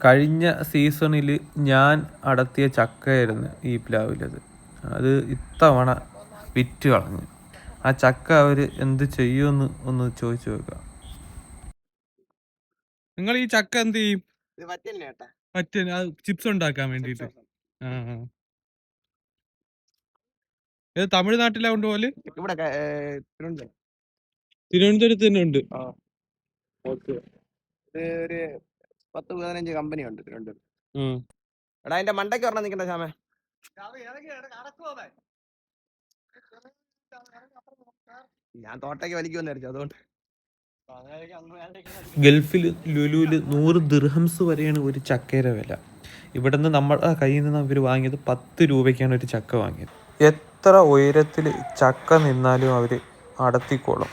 കഴിഞ്ഞ സീസണിൽ ഞാൻ അടർത്തിയ ചക്കയായിരുന്നു ഈ പ്ലാവിലത്. അത് ഇത്തവണ വിറ്റ് കളഞ്ഞു. ആ ചക്ക അവർ എന്ത് ചെയ്യുമെന്ന് ഒന്ന് ചോദിച്ചു നോക്കാം. നിങ്ങൾ ഈ ചക്ക എന്ത് ചെയ്യും? പറ്റ ചിപ്സ് ഉണ്ടാക്കാൻ വേണ്ടിട്ട്. ഇത് തമിഴ്നാട്ടിലാ കൊണ്ടുപോലെ? ഇവിടെ തിരുവനന്തപുരത്ത് തന്നെ ഉണ്ട്. ഒരു 10-15 കമ്പനി ഉണ്ട് തിരുവനന്തപുരത്ത്. എടാ അതിന്റെ മണ്ടയ്ക്ക് പറഞ്ഞ നിൽക്കണ്ട ശ്യാമേ. ഞാൻ തോട്ടയ്ക്ക് വലിക്കുമെന്ന് വിചാരിച്ചു, അതുകൊണ്ട്. ഗൾഫിൽ ലുലുവിൽ 100 ദിർഹംസ് വരെയാണ് ഒരു ചക്കയുടെ വില. ഇവിടെ നിന്ന് നമ്മുടെ കയ്യിൽ നിന്ന് അവർ വാങ്ങിയത് 10 രൂപയ്ക്കാണ് ഒരു ചക്ക വാങ്ങിയത്. എത്ര ഉയരത്തിൽ ചക്ക നിന്നാലും അവർ അടത്തിക്കോളും.